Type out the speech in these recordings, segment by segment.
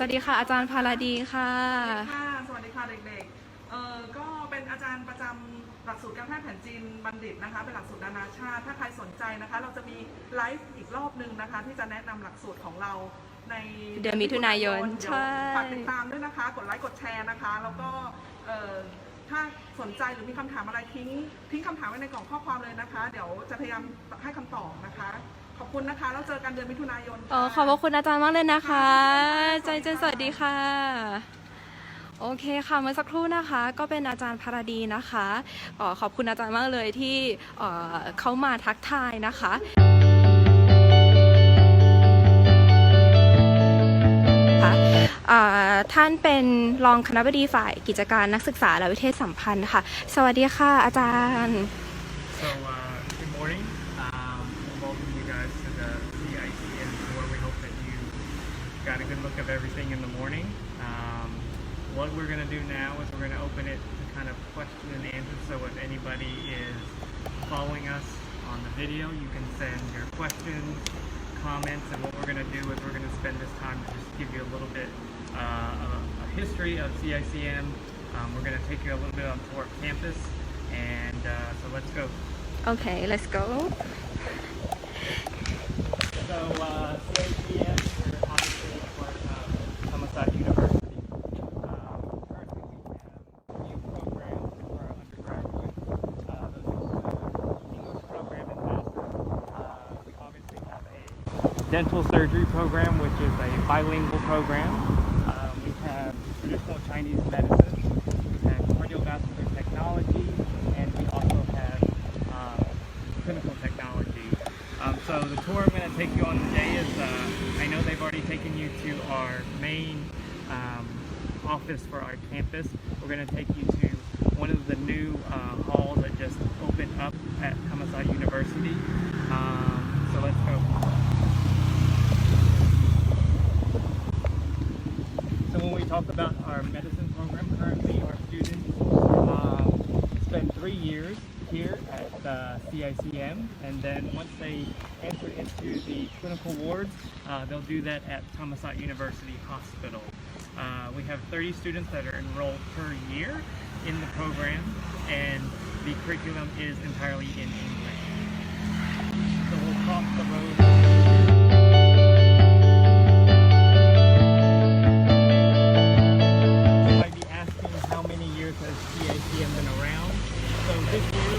สวัสดีค่ะอาจารย์ภารดีค่ะสวัสดีค่ะเด็กๆก็เป็นอาจารย์ประจำหลักสูตรการแพทย์แผนจีนบัณฑิตนะคะเป็นหลักสูตรนานาชาติถ้าใครสนใจนะคะเราจะมีไลฟ์อีกรอบนึงนะคะที่จะแนะนำหลักสูตรของเราในเดือนมิถุนายนใช่ฝากติดตามด้วยนะคะกดไลค์กดแชร์นะคะแล้วก็ถ้าสนใจหรือมีคำถามอะไรทิ้งคำถามไว้ในกล่องข้อความเลยนะคะเดี๋ยวจะพยายามให้คำตอบนะคะขอบคุณนะคะแล้วเจอกันเดือนมิถุนายนขอบคุณอาจารย์มากเลยนะคะใจสวัสดีค่ะโอเคค่ะเมื่อสักครู่นะคะก็เป็นอาจารย์ภารดีนะคะขอบคุณอาจารย์มากเลยที่เขามาทักทายนะคะท่านเป็นรองคณบดีฝ่ายกิจการนักศึกษาและวิเทศสัมพันธ์ค่ะสวัสดีค่ะอาจารย์ Good morning. Welcome you guys to the CICM tour. We hope that you got a good look of everything in the morning. What we're going to do now is we're going to open it to kind of question and answer. So if anybody is following us on the video, you can send your questions, comments, and what we're going to do is we're going to spend this time to just give you a little bit a history of CICM. We're going to take you a little bit on tour of campus, and so let's go. Okay, let's go. So CICM, we're obviously a part of Asst University. Currently we have new programs for our undergraduates. The English program and master's. We obviously have a dental surgery program, which is a bilingual program. We have traditional Chinese medicine. We have cardiovascular technology, and we also have clinical technology. So the tour I'm going to take you on today is, I know they've already taken you to our main office for our campus. We're going to take you to one of the new halls that just opened up at Asst University. So let's go. So when we talk about our medicine program currently, our students spend 3 years here at CICM, and then once they enter into the clinical wards, they'll do that at Asst University Hospital. We have 30 students that are enrolled per year in the program, and the curriculum is entirely in English. So we'll cross the road. You might be asking how many years has CICM been around? So this year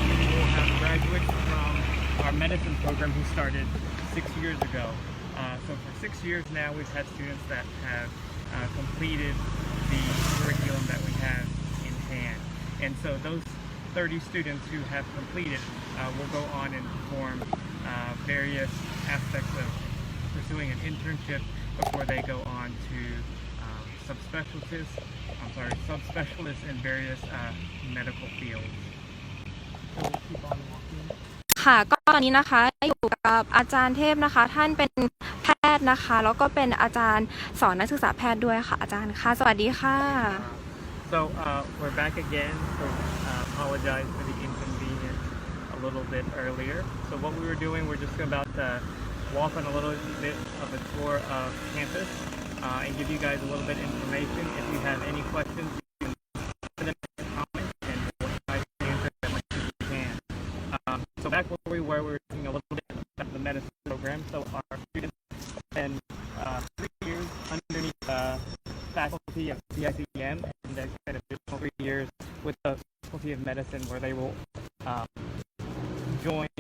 we will have graduates from our medicine program who started 6 years ago. So for 6 years now we've had students that have completed the curriculum that we have in hand. And so those 30 students who have completed will go on and perform various aspects of pursuing an internship before they go on to subspecialists in various medical fields. So we'll keep on walking. ค่ะก็ตอนนี้นะคะอยู่กับอาจารย์เทพนะคะท่านเป็นแพทย์นะคะแล้วก็เป็นอาจารย์สอนนักศึกษาแพทย์ด้วยค่ะอาจารย์ค่ะสวัสดีค่ะ So we're back again. So apologize for the inconvenience a little bit earlier. So what we were doing, we're just about to walk on a little bit of a tour of campus and give you guys a little bit of information. If you have any questions, you can put them in the comments and we'll try to answer them as much as we can. So back where we were talking a little bit about the medicine program. So our students spend 3 years underneath the faculty of CICM, and then spend additional 3 years with the faculty of medicine, where they will join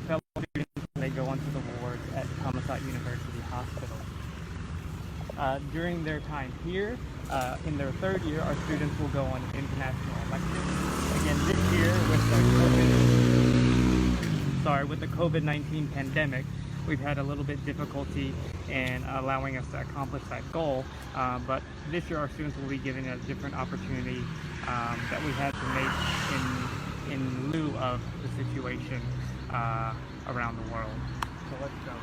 fellow students and they go onto the wards at Asst University Hospital. During their time here, in their 3rd year, our students will go on international electives. Again, this year with the COVID-19 pandemic, we've had a little bit difficulty in allowing us to accomplish that goal, but this year our students will be given a different opportunity that we had to make in lieu of the situation around the world. So let's go.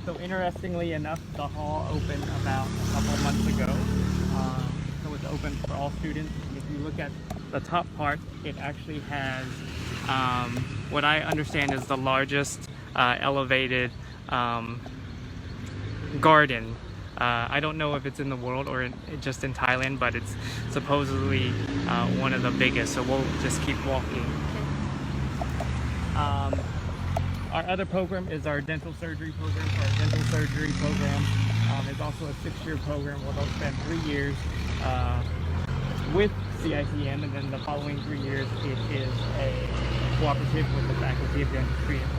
So interestingly enough, the hall opened about a couple months ago. So it's open for all students. If you look at the top part, it actually has what I understand is the largest elevated garden. I don't know if it's in the world or just in Thailand, but it's supposedly one of the biggest, so we'll just keep walking. Our other program is our dental surgery program. Our dental surgery program is also a 6-year program where they'll spend 3 years with CICM, and then the following 3 years it is a cooperative with the Faculty of Dentistry and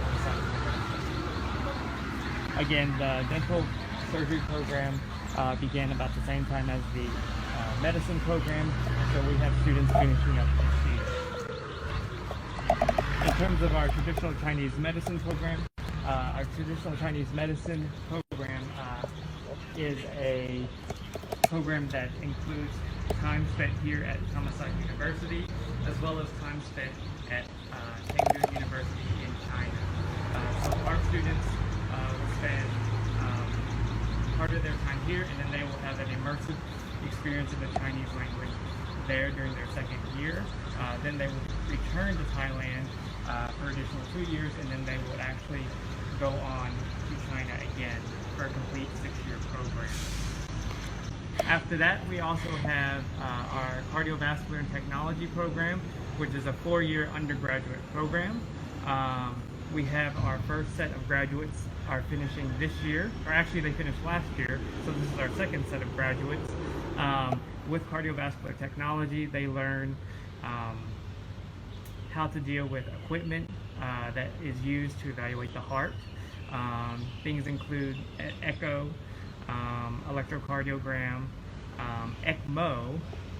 Again, the dental surgery program began about the same time as the medicine program, so we have students finishing up this year. In terms of our traditional Chinese medicine program, is a program that includes time spent here at Asst University, as well as time spent at Chengdu University in China. So our students will spend part of their time here, and then they will have an immersive experience of the Chinese language there during their second year. Then they will return to Thailand for additional 2 years, and then they would actually go on to China again for a complete 6-year program. After that, we also have our Cardiovascular and Technology program, which is a 4-year undergraduate program. We have our first set of graduates are finishing this year, or actually they finished last year, so this is our second set of graduates. With cardiovascular technology, they learn how to deal with equipment that is used to evaluate the heart. Things include echo, electrocardiogram, ECMO,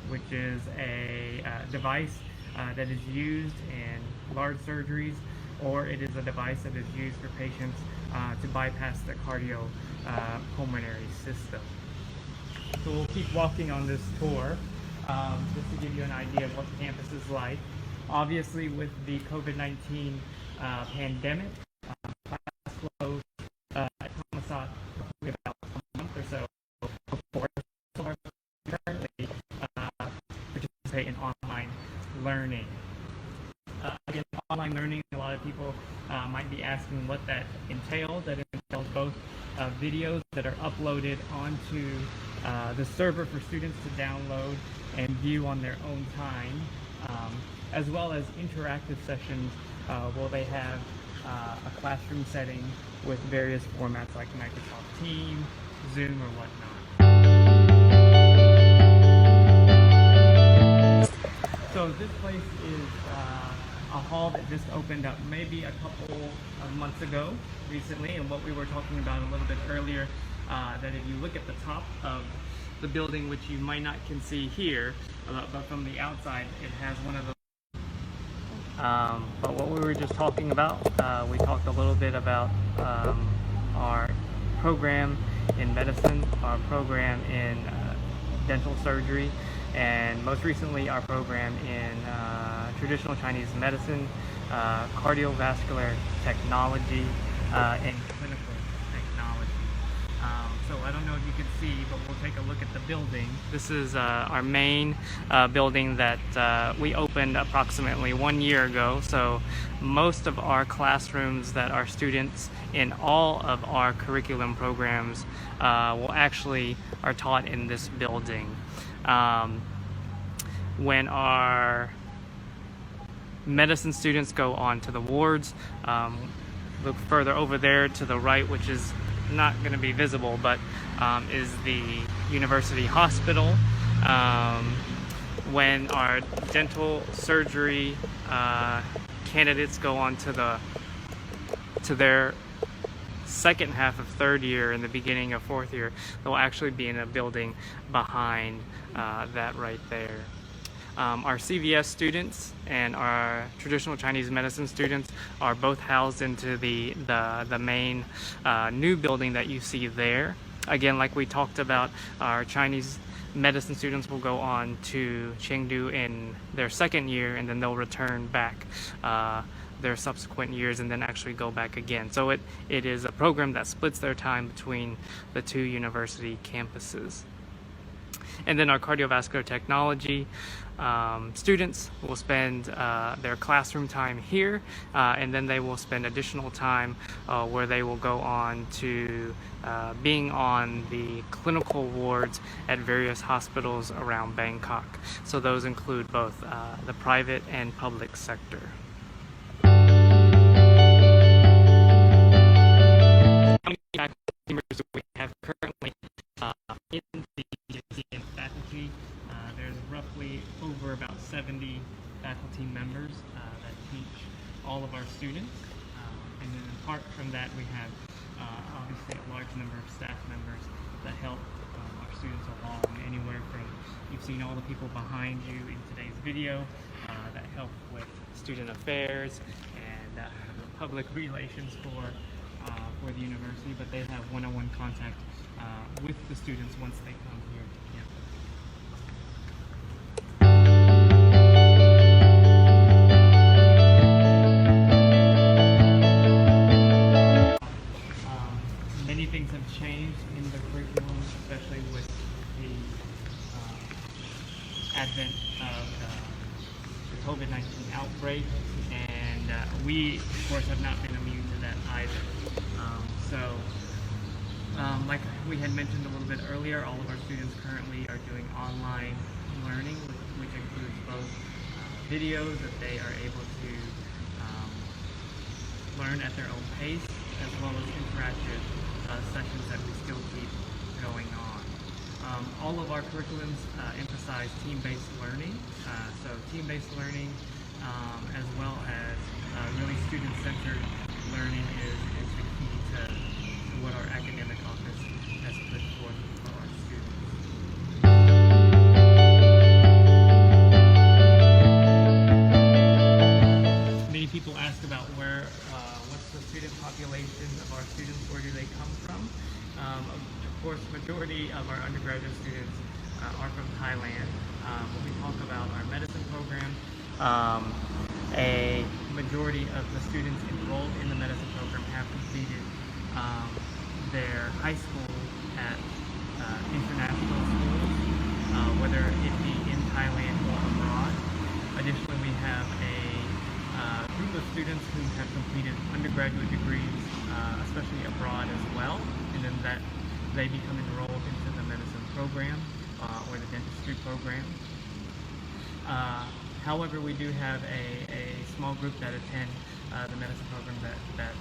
which is a device that is used in large surgeries, or it is a device that is used for patients to bypass the cardiopulmonary system. So we'll keep walking on this tour just to give you an idea of what the campus is like. Obviously, with the COVID-19 pandemic, class closed at Asst about a month or so before. So we currently participate in online learning. Again, online learning, a lot of people might be asking what that entails. That entails both videos that are uploaded onto the server for students to download and view on their own time, as well as interactive sessions where they have a classroom setting with various formats like Microsoft Teams, Zoom, or whatnot. So this place is a hall that just opened up maybe a couple of months ago recently, and what we were talking about a little bit earlier, that if you look at the top of the building, which you might not can see here, but from the outside it has one of the but what we were just talking about, we talked a little bit about our program in medicine, our program in dental surgery, and most recently our program in traditional Chinese medicine, cardiovascular technology, and clinical technology. So I don't know if you can see, but we'll take a look at the building. This is our main building that we opened approximately 1 year ago. So most of our classrooms that our students in all of our curriculum programs are taught in this building. When our medicine students go on to the wards, look further over there to the right, which is not going to be visible, but is the university hospital. When our dental surgery candidates go on to their second half of third year and the beginning of fourth year, they'll actually be in a building behind that right there. Our CVS students and our traditional Chinese medicine students are both housed into the main new building that you see there. Again, like we talked about, our Chinese medicine students will go on to Chengdu in their second year, and then they'll return back their subsequent years and then actually go back again. So it is a program that splits their time between the two university campuses. And then our cardiovascular technology students will spend their classroom time here, and then they will spend additional time where they will go on to being on the clinical wards at various hospitals around Bangkok. So those include both the private and public sector. Members we have currently in the CICM faculty. There's roughly over about 70 faculty members that teach all of our students. And then apart from that, we have obviously a large number of staff members that help our students along, anywhere from, you've seen all the people behind you in today's video that help with student affairs and public relations for the university, but they have one-on-one contact with the students once they come here to campus. Many things have changed in the curriculum, especially with the advent of the COVID-19 outbreak, and we, of course, have not been immune to that either. Like we had mentioned a little bit earlier, all of our students currently are doing online learning, which includes both videos that they are able to learn at their own pace, as well as interactive sessions that we still keep going on. All of our curriculums emphasize team-based learning, so team-based learning as well as really student-centered learning is the key to what our academic office has put forth for our students. Many people ask about what's the student population of our students, where do they come from? Of course, majority of our undergraduate students are from Thailand. When we talk about our medicine program, a majority of the students enrolled in the medicine program have completed their high school at international schools, whether it be in Thailand or abroad. Additionally, we have a group of students who have completed undergraduate degrees, especially abroad as well, and then that they become enrolled into the medicine program or the dentistry program. However, we do have a small group that attend the medicine program that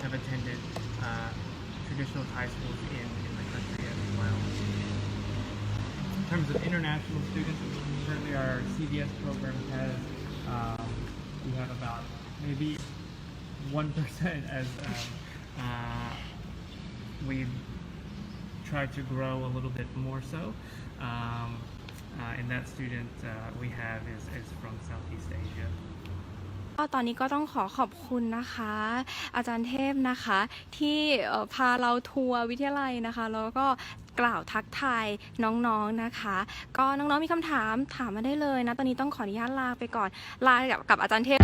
have attended traditional Thai schools in the country as well. In terms of international students, currently our CVS program has, we have about maybe 1% as we've tried to grow a little bit more so. And that student we have is from Southeast Asia. ตอนนี้ก็ต้องขอบคุณนะคะอาจารย์เทพนะคะที่พาเราทัวร์วิทยาลัยนะคะแล้วก็กล่าวทักทายน้องๆนะคะก็น้องๆมีคำถามมาได้เลยนะตอนนี้ต้องขออนุญาตลาไปก่อนลากับอาจารย์เทพ